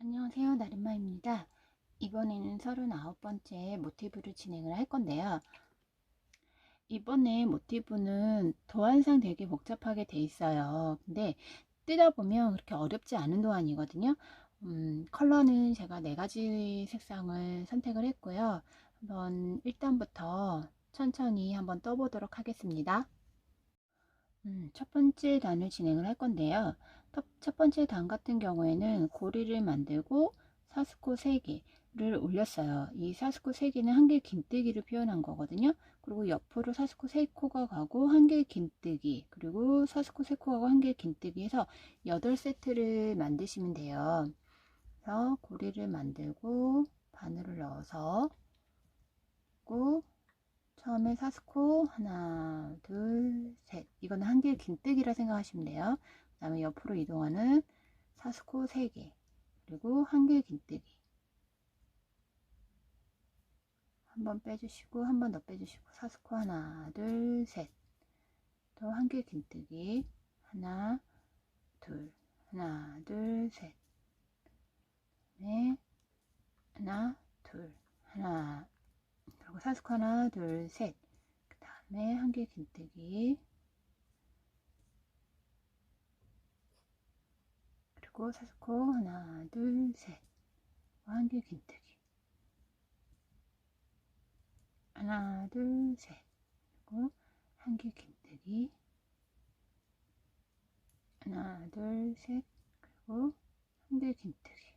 안녕하세요, 나른마입니다. 이번에는 39번째 모티브를 진행을 할 건데요. 이번에 모티브는 도안상 되게 복잡하게 돼 있어요. 근데 뜨다 보면 그렇게 어렵지 않은 도안이거든요. 컬러는 제가 4가지 색상을 선택을 했고요. 한번 1단부터 천천히 한번 떠보도록 하겠습니다. 첫 번째 단을 진행을 할 건데요. 첫 번째 단 같은 경우에는 고리를 만들고 사스코 3개를 올렸어요. 이 사스코 3개는 한길 긴뜨기를 표현한 거거든요. 그리고 옆으로 사스코 3코가 가고 한길 긴뜨기, 그리고 사스코 3코가 가고 한길 긴뜨기 해서 8세트를 만드시면 돼요. 그래서 고리를 만들고 바늘을 넣어서 고 처음에 사스코 하나 둘 셋, 이거는 한길 긴뜨기라 생각하시면 돼요. 그 다음에 옆으로 이동하는 사스코 3개, 그리고 한길 긴뜨기 한 번 빼주시고 한 번 더 빼주시고 사스코 하나 둘 셋, 또 한길 긴뜨기 하나 둘 하나 둘 셋, 네 하나 둘 하나, 그리고 사스코 하나 둘 셋, 그 다음에 한길 긴뜨기, 그리고 사스코 하나 둘 셋, 한길 긴뜨기 하나 둘 셋, 그리고 한길 긴뜨기 하나 둘 셋, 그리고 한길 긴뜨기,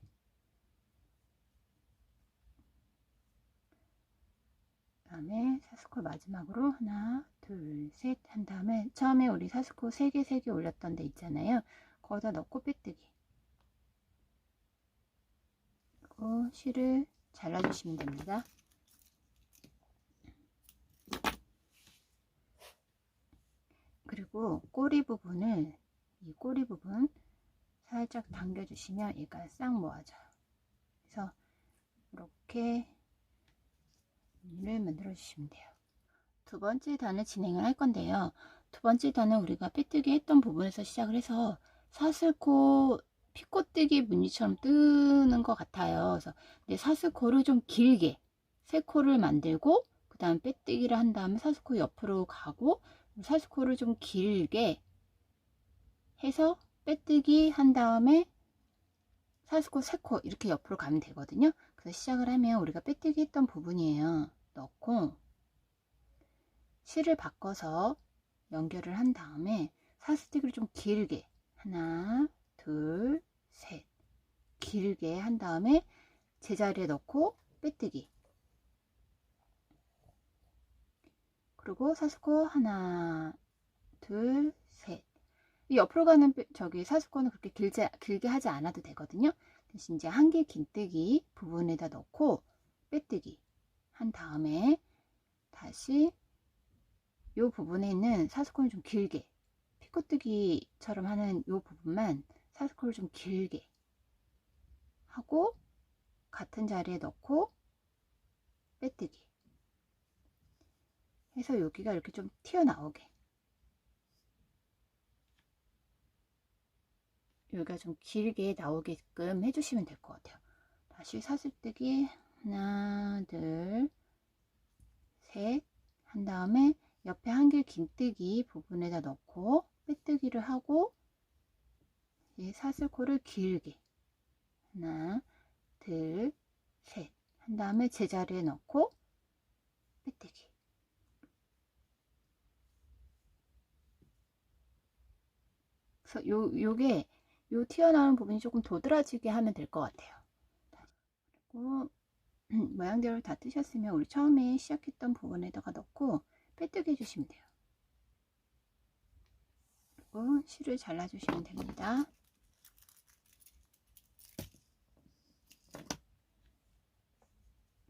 그 다음에 사스코 마지막으로 하나 둘 셋 한 다음에 처음에 우리 사스코 3개 올렸던 데 있잖아요. 거기다 넣고 빼뜨기, 그리고 실을 잘라주시면 됩니다. 그리고 꼬리 부분을, 이 꼬리 부분 살짝 당겨주시면 얘가 싹 모아져요. 그래서 이렇게 무늬를 만들어 주시면 돼요. 두 번째 단을 진행을 할 건데요. 두 번째 단은 우리가 빼뜨기 했던 부분에서 시작을 해서 사슬코 피코뜨기 무늬처럼 뜨는 것 같아요. 그래서 사슬코를 좀 길게 3코를 만들고 그 다음 빼뜨기를 한 다음에 사슬코 옆으로 가고 사슬코를 좀 길게 해서 빼뜨기 한 다음에 사슬코 3코 이렇게 옆으로 가면 되거든요. 그래서 시작을 하면 우리가 빼뜨기 했던 부분이에요. 넣고 실을 바꿔서 연결을 한 다음에 사슬뜨기를 좀 길게 하나 둘 셋 길게 한 다음에 제자리에 넣고 빼뜨기, 그리고 사슬코 하나 둘 셋, 이 옆으로 가는 저기 사슬코는 그렇게 길게 하지 않아도 되거든요. 대신 이제 한길 긴뜨기 부분에다 넣고 빼뜨기 한 다음에 다시 이 부분에 있는 사슬코는 좀 길게 피코뜨기처럼 하는 이 부분만 사슬코를 좀 길게 하고 같은 자리에 넣고 빼뜨기 해서 여기가 이렇게 좀 튀어나오게, 여기가 좀 길게 나오게끔 해주시면 될 것 같아요. 다시 사슬뜨기 하나 둘 셋 한 다음에 옆에 한길 긴뜨기 부분에다 넣고 빼뜨기를 하고 사슬코를 길게 하나 둘 셋 한 다음에 제자리에 넣고 빼뜨기, 그래서 요게 요 튀어나오는 부분이 조금 도드라지게 하면 될 것 같아요. 그리고 모양대로 다 뜨셨으면 우리 처음에 시작했던 부분에다가 넣고 빼뜨기 해주시면 돼요. 그리고 실을 잘라주시면 됩니다.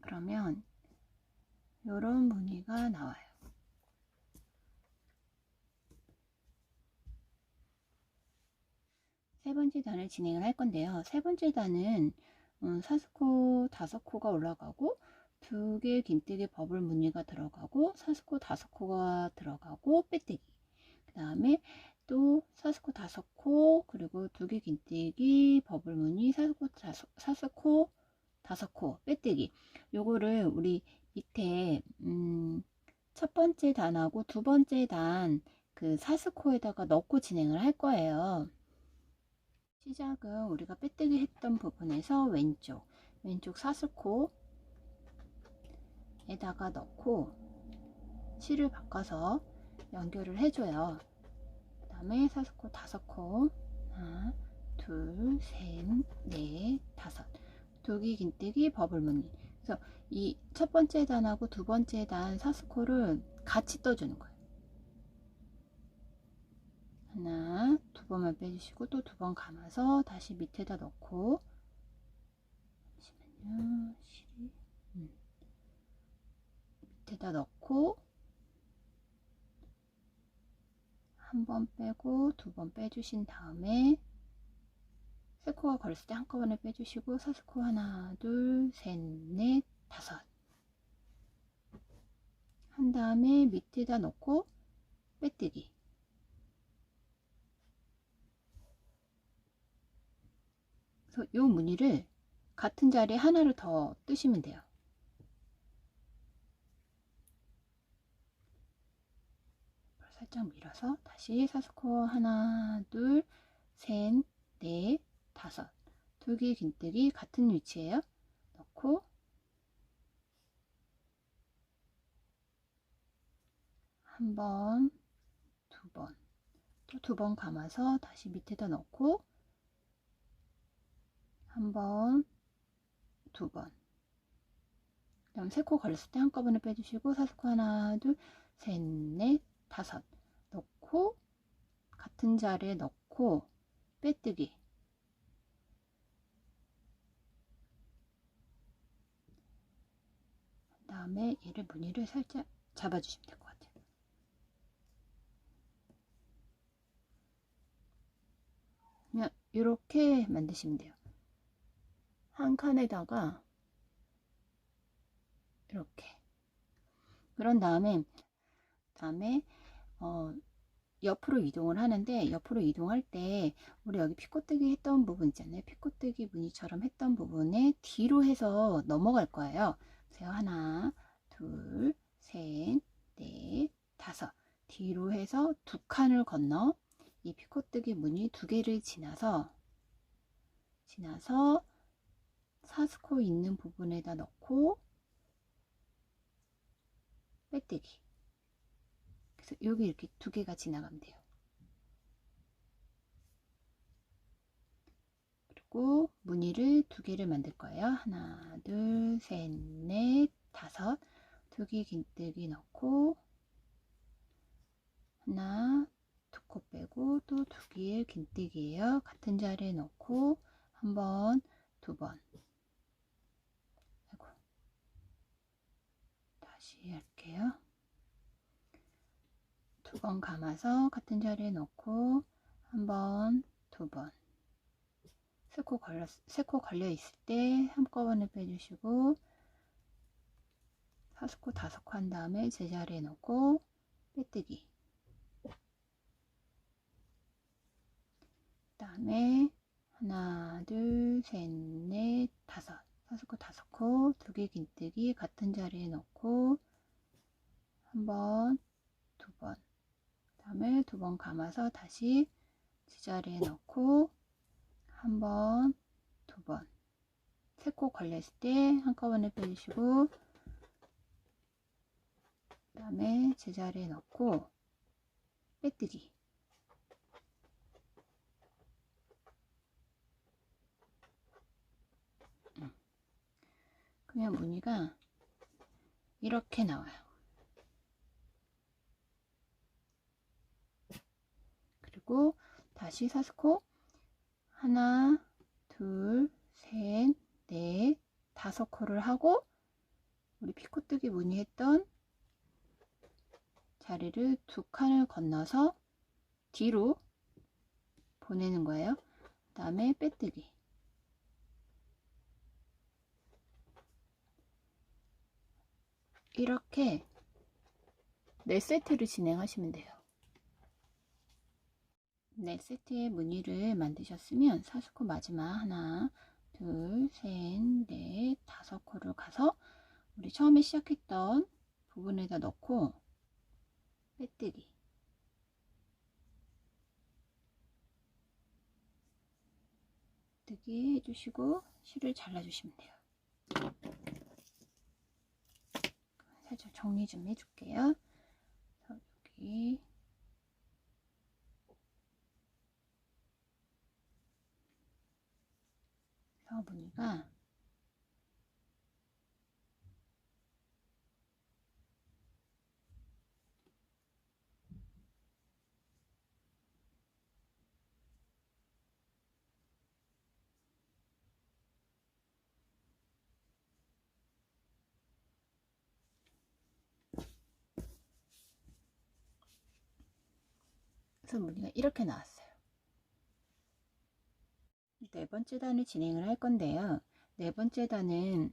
그러면 이런 무늬가 나와요. 세 번째 단을 진행을 할 건데요. 세 번째 단은 사스코 5코가 올라가고 2개 긴뜨기 버블 무늬가 들어가고 사스코 5코가 들어가고 빼뜨기, 그 다음에 또 사스코 5코, 그리고 2개 긴뜨기, 버블 무늬, 사스코 5코, 빼뜨기. 요거를 우리 밑에 첫 번째 단하고 두 번째 단 그 사스코에다가 넣고 진행을 할 거예요. 시작은 우리가 빼뜨기 했던 부분에서 왼쪽 사스코에다가 넣고 실을 바꿔서 연결을 해줘요. 그 다음에 사스코 5코, 하나, 둘, 셋, 넷, 다섯, 2개 긴뜨기, 버블 무늬. 그래서 이 첫 번째 단하고 두 번째 단 사스코를 같이 떠주는 거예요. 하나, 2번만 빼주시고 또 2번 감아서 다시 밑에다 넣고, 잠시만요, 실이 밑에다 넣고 한 번 빼고 2번 빼주신 다음에 세코가 걸렸을 때 한꺼번에 빼주시고 사스코 하나, 둘, 셋, 넷, 다섯 한 다음에 밑에다 넣고 빼뜨기. 그래서 이 무늬를 같은 자리에 하나를 더 뜨시면 돼요. 살짝 밀어서 다시 사스코 하나, 둘, 셋, 넷, 다섯, 2개 긴뜨기 같은 위치에요. 넣고 한 번, 2번, 또 2번 감아서 다시 밑에다 넣고 한 번, 2번. 그 다음 3코 걸렸을 때 한꺼번에 빼주시고 사스코 하나, 둘, 셋, 넷, 다섯 넣고 같은 자리에 넣고 빼뜨기. 그 다음에 얘를 무늬를 살짝 잡아주시면 될 것 같아요. 그냥 이렇게 만드시면 돼요. 한 칸에다가 이렇게. 그런 다음에 옆으로 이동을 하는데, 옆으로 이동할 때 우리 여기 피코뜨기 했던 부분 있잖아요. 피코뜨기 무늬처럼 했던 부분에 뒤로 해서 넘어갈 거예요. 그래서 하나, 둘, 셋, 넷, 다섯. 뒤로 해서 2칸을 건너 이 피코뜨기 무늬 2개를 지나서 사스코 있는 부분에다 넣고 빼뜨기. 그래서 여기 이렇게 2개가 지나가면 돼요. 그리고 무늬를 2개를 만들 거예요. 하나, 둘, 셋, 넷, 다섯. 2개 긴뜨기 넣고 하나, 2코 빼고 또 2개의 긴뜨기예요. 같은 자리에 넣고 한 번, 2번. 아이고. 다시 할게요. 2번 감아서 같은 자리에 넣고 한 번, 2번. 3코 걸려 있을 때 한꺼번에 빼주시고 사스코 5코 한 다음에 제자리에 넣고 빼뜨기. 그 다음에 하나, 둘, 셋, 넷, 다섯. 사스코 5코, 2개 긴뜨기 같은 자리에 넣고 한 번, 2번. 그 다음에 2번 감아서 다시 제자리에 넣고 한 번, 2번. 3코 걸렸을 때 한꺼번에 빼주시고 그 다음에 제자리에 넣고 빼뜨기. 그러면 무늬가 이렇게 나와요. 그리고 다시 사스코 하나, 둘, 셋, 넷, 5코를 하고 우리 피코뜨기 무늬했던 자리를 2칸을 건너서 뒤로 보내는 거예요. 그 다음에 빼뜨기. 이렇게 4세트를 진행하시면 돼요. 네, 세트의 무늬를 만드셨으면 사스코 마지막 하나, 둘, 셋, 넷, 5코를 가서 우리 처음에 시작했던 부분에다 넣고 빼뜨기 해주시고 실을 잘라주시면 돼요. 살짝 정리 좀 해줄게요. 여기 무늬가 그래서 무늬가 이렇게 나왔어요. 네 번째 단을 진행을 할 건데요. 네 번째 단은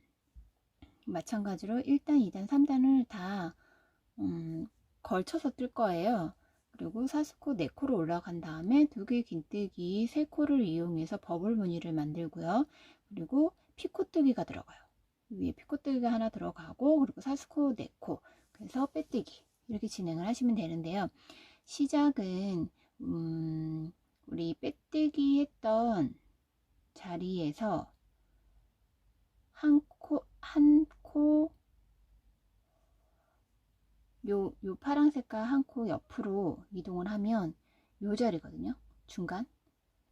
마찬가지로 1단, 2단, 3단을 다 걸쳐서 뜰 거예요. 그리고 사스코 4코로 올라간 다음에 2개 긴뜨기 3코를 이용해서 버블 무늬를 만들고요. 그리고 피코뜨기가 들어가요. 위에 피코뜨기가 하나 들어가고 그리고 사스코 4코 그래서 빼뜨기 이렇게 진행을 하시면 되는데요. 시작은 우리 빼뜨기 했던 자리에서 한 코 요 파란 색깔 한 코 옆으로 이동을 하면 요 자리거든요. 중간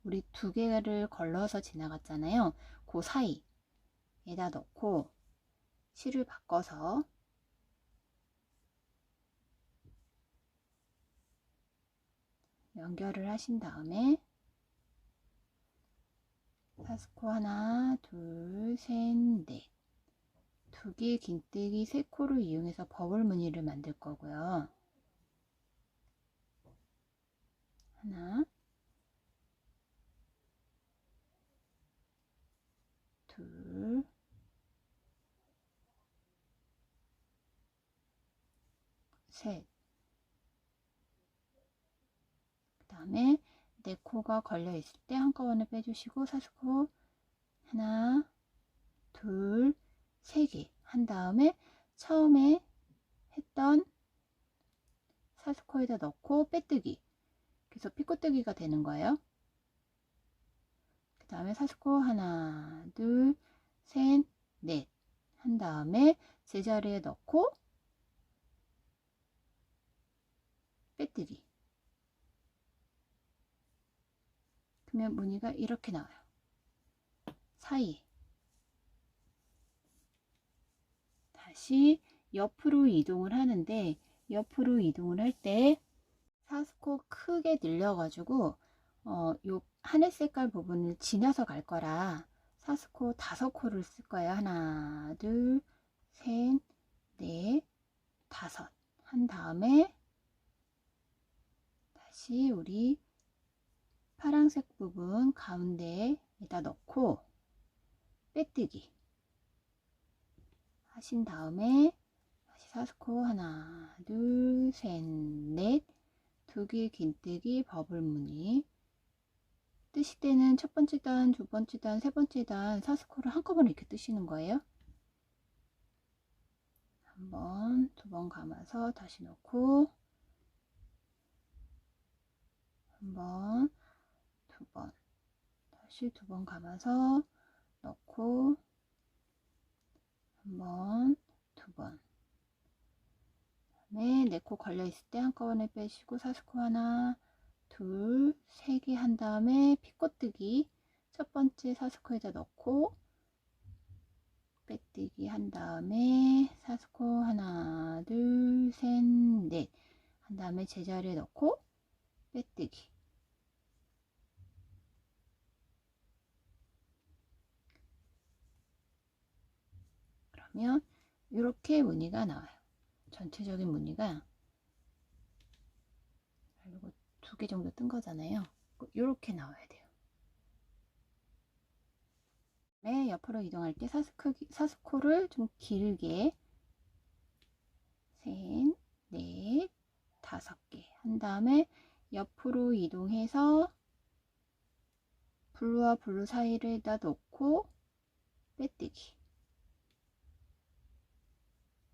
우리 2개를 걸러서 지나갔잖아요. 그 사이에다 넣고 실을 바꿔서 연결을 하신 다음에 사스코 하나, 둘, 셋, 넷 2개 긴뜨기 3코를 이용해서 버블 무늬를 만들 거고요. 하나, 둘, 셋. 그 다음에 4코가 걸려 있을 때 한꺼번에 빼주시고 사스코 하나, 둘, 3개 한 다음에 처음에 했던 사스코에다 넣고 빼뜨기 그래서 피코뜨기가 되는 거예요. 그 다음에 사스코 하나, 둘, 셋, 넷 한 다음에 제자리에 넣고 빼뜨기 그러면 무늬가 이렇게 나와요. 사이 다시 옆으로 이동을 하는데 옆으로 이동을 할 때 사스코 크게 늘려가지고 요 하늘 색깔 부분을 지나서 갈 거라 사스코 5코를 쓸 거예요. 하나, 둘, 셋, 넷, 5 한 다음에 다시 우리 파란색 부분 가운데에다 넣고 빼뜨기 하신 다음에 다시 사스코 하나, 둘, 셋, 넷 2개 긴뜨기 버블 무늬 뜨실 때는 첫 번째 단, 두 번째 단, 세 번째 단 사스코를 한꺼번에 이렇게 뜨시는 거예요. 한 번, 2번 감아서 다시 넣고 한 번, 2번 다시 2번 감아서 넣고 한 번, 2번 다음에 4코 걸려 있을 때 한꺼번에 빼시고 사스코 하나, 둘, 3개 한 다음에 피코뜨기 첫 번째 사스코에다 넣고 빼뜨기 한 다음에 사스코 하나, 둘, 셋, 넷 한 다음에 제자리에 넣고 빼뜨기 그러면 이렇게 무늬가 나와요. 전체적인 무늬가 그리고 2개 정도 뜬 거잖아요. 이렇게 나와야 돼요. 네, 옆으로 이동할 때 사스코를 좀 길게 셋, 넷, 5개 한 다음에 옆으로 이동해서 블루와 블루 사이에다 놓고 빼뜨기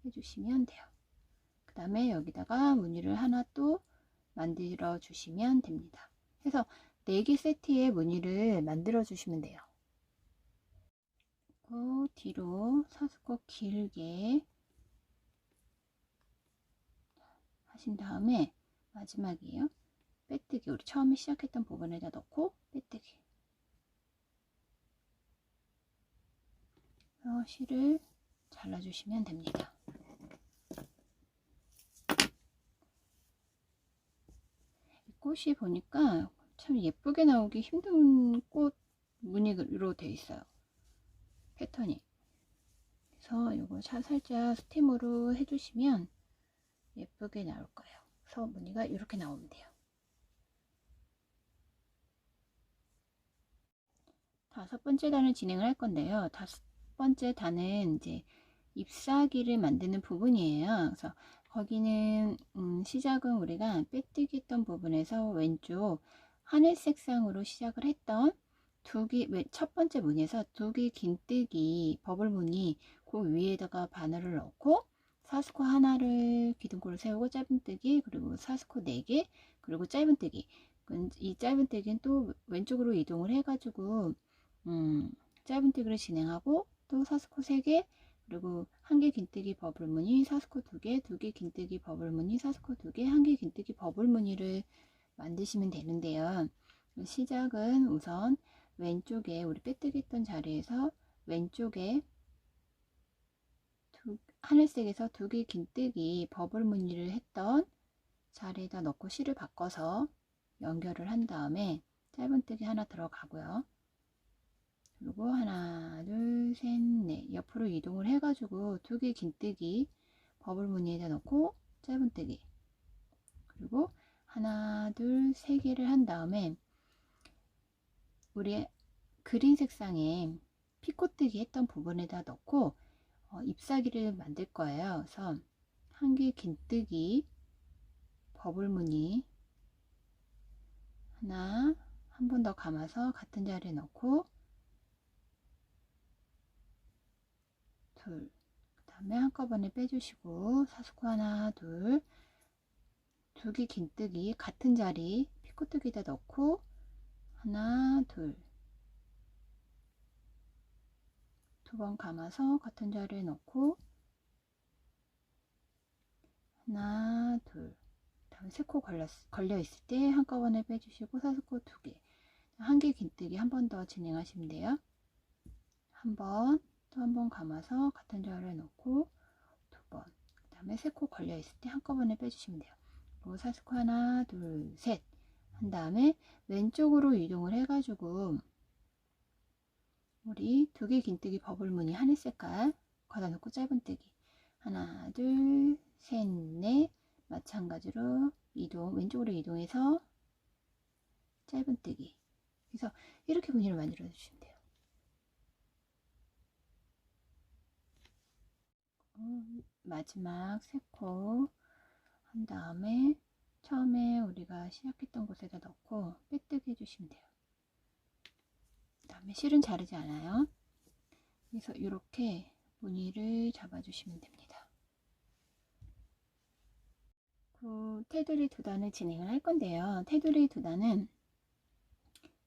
해주시면 돼요. 그 다음에 여기다가 무늬를 하나 또 만들어 주시면 됩니다. 그래서 4개 세트의 무늬를 만들어 주시면 돼요. 뒤로 사스코 길게 하신 다음에 마지막이에요. 빼뜨기, 우리 처음에 시작했던 부분에다 넣고 빼뜨기. 실을 잘라주시면 됩니다. 이 꽃이 보니까 참 예쁘게 나오기 힘든 꽃 무늬로 되어 있어요. 패턴이. 그래서 이거 살짝 스팀으로 해주시면 예쁘게 나올 거예요. 그래서 무늬가 이렇게 나오면 돼요. 5번째 단을 진행을 할 건데요. 5번째 단은 이제 잎사귀를 만드는 부분이에요. 그래서 거기는 시작은 우리가 빼뜨기 했던 부분에서 왼쪽 하늘색 상으로 시작을 했던 첫 번째 무늬에서 2개 긴뜨기 버블 무늬 그 위에다가 바늘을 넣고 사스코 하나를 기둥골을 세우고 짧은뜨기, 그리고 사스코 4개, 그리고 짧은뜨기. 이 짧은뜨기는 또 왼쪽으로 이동을 해가지고 짧은뜨기를 진행하고 또 사스코 3개, 그리고 1개 긴뜨기 버블 무늬 사스코 2개, 2개 긴뜨기 버블 무늬 사스코 2개, 1개 긴뜨기 버블 무늬를 만드시면 되는데요. 시작은 우선 왼쪽에 우리 빼뜨기 했던 자리에서 왼쪽에 하늘색에서 2개 긴뜨기 버블 무늬를 했던 자리에다 넣고 실을 바꿔서 연결을 한 다음에 짧은뜨기 하나 들어가고요. 그리고 하나, 둘, 셋, 넷 옆으로 이동을 해가지고 2개 긴뜨기 버블 무늬에다 넣고 짧은뜨기, 그리고 하나, 둘, 3개를 한 다음에 우리 그린 색상에 피코뜨기 했던 부분에다 넣고 잎사귀를 만들 거예요. 그래서 1개 긴뜨기 버블 무늬 하나, 한 번 더 감아서 같은 자리에 넣고 둘, 그 다음에 한꺼번에 빼주시고 사스코 하나, 둘, 2개 긴뜨기 같은 자리 피코뜨기에다 넣고 하나, 둘, 2번 감아서 같은 자리에 넣고 하나, 둘, 다음에 3코 걸려 있을 때 한꺼번에 빼주시고 사스코 2개, 1개 긴뜨기 한 번 더 진행하시면 돼요. 한 번, 또 한 번 감아서 같은 자리에 넣고 2번, 그 다음에 3코 걸려 있을 때 한꺼번에 빼주시면 돼요. 그리고 사스코 하나, 둘, 셋 한 다음에 왼쪽으로 이동을 해가지고 우리 2개 긴뜨기 버블 무늬 하늘 색깔 걷어 놓고 짧은뜨기 하나, 둘, 셋, 넷 마찬가지로 왼쪽으로 이동해서 짧은뜨기. 그래서 이렇게 무늬를 만들어 주시면 돼요. 마지막 3코 한 다음에 처음에 우리가 시작했던 곳에다 넣고 빼뜨기 해주시면 돼요. 그 다음에 실은 자르지 않아요. 그래서 이렇게 무늬를 잡아주시면 됩니다. 그 테두리 2단을 진행을 할 건데요. 테두리 2단은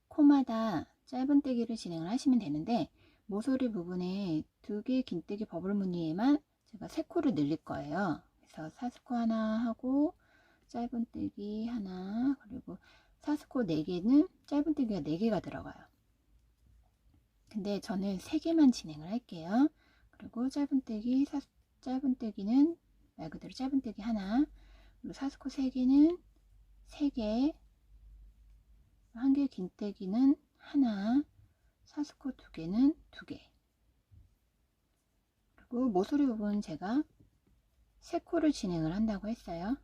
코마다 짧은뜨기를 진행을 하시면 되는데 모서리 부분에 2개 긴뜨기 버블 무늬에만 제가 3코를 늘릴 거예요. 그래서 사스코 하나 하고 짧은뜨기 하나, 그리고 사스코 4개는 짧은뜨기가 4개가 들어가요. 근데 저는 3개만 진행을 할게요. 그리고 짧은뜨기는 말 그대로 짧은뜨기 하나, 그리고 사스코 3개는 3개, 1개 긴뜨기는 하나, 사스코 2개는 2개. 그리고 모서리 부분 제가 3코를 진행을 한다고 했어요.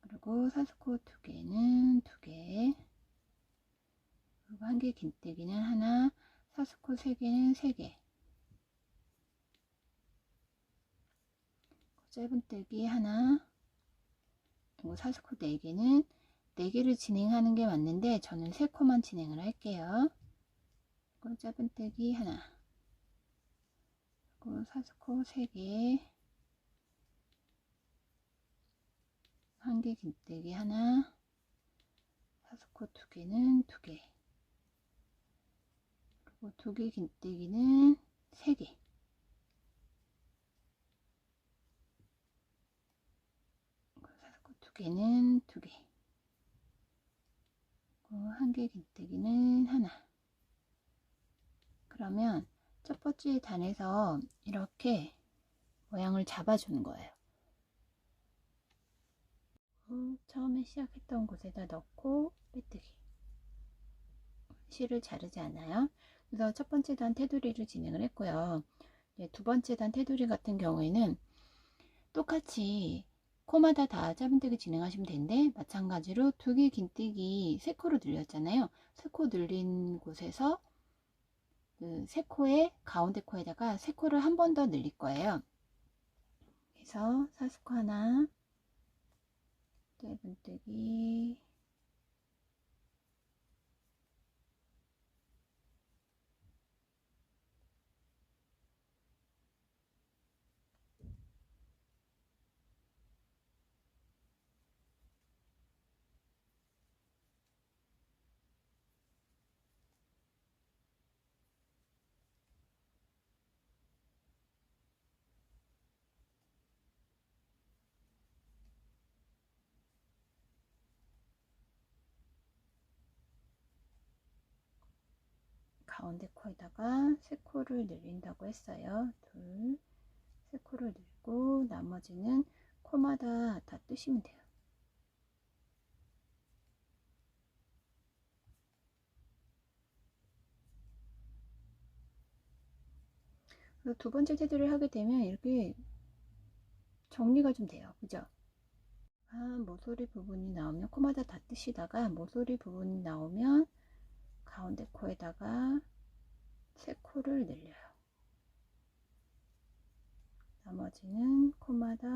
그리고 사스코 2개는 2개, 그리고 1개 긴뜨기는 하나, 사스코 3개는 3개, 짧은뜨기 하나, 그리고 사스코 4개는 4개를 진행하는 게 맞는데 저는 3코만 진행을 할게요. 그리고 짧은뜨기 하나, 그리고 사스코 3개, 1개 긴뜨기 하나, 사스코 2개는 2개, 그리고 2개 긴뜨기는 3개, 사스코 2개는 2개, 그리고 1개 긴뜨기는 하나. 그러면 첫 번째 단에서 이렇게 모양을 잡아주는 거예요. 처음에 시작했던 곳에다 넣고 빼뜨기. 실을 자르지 않아요. 그래서 첫 번째 단 테두리를 진행을 했고요. 두 번째 단 테두리 같은 경우에는 똑같이 코마다 다 짧은뜨기 진행하시면 되는데, 마찬가지로 2개 긴뜨기 3코로 늘렸잖아요. 3코 늘린 곳에서 그 3코의 가운데 코에다가 3코를 한 번 더 늘릴 거예요. 그래서 사스코 하나, 짧은뜨기, 가운데 코에다가 3코를 늘린다고 했어요. 3코를 늘고 나머지는 코마다 다 뜨시면 돼요. 그리고 두 번째 테두리를 하게 되면 이렇게 정리가 좀 돼요. 그죠? 모서리 부분이 나오면 코마다 다 뜨시다가 모서리 부분이 나오면 가운데 코에다가 3코를 늘려요. 나머지는 코마다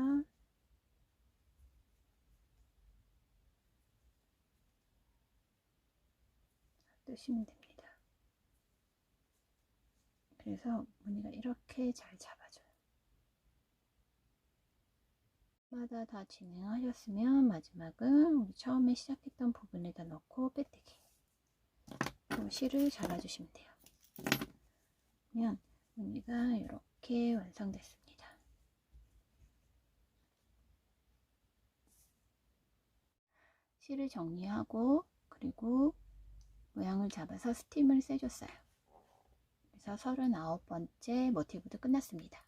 뜨시면 됩니다. 그래서 무늬가 이렇게 잘 잡아줘요. 마다 다 진행하셨으면 마지막은 우리 처음에 시작했던 부분에다 넣고 빼뜨기. 그리고 실을 잡아주시면 돼요. 그러면 무늬가 이렇게 완성됐습니다. 실을 정리하고 그리고 모양을 잡아서 스팀을 쐬줬어요. 그래서 39번째 모티브도 끝났습니다.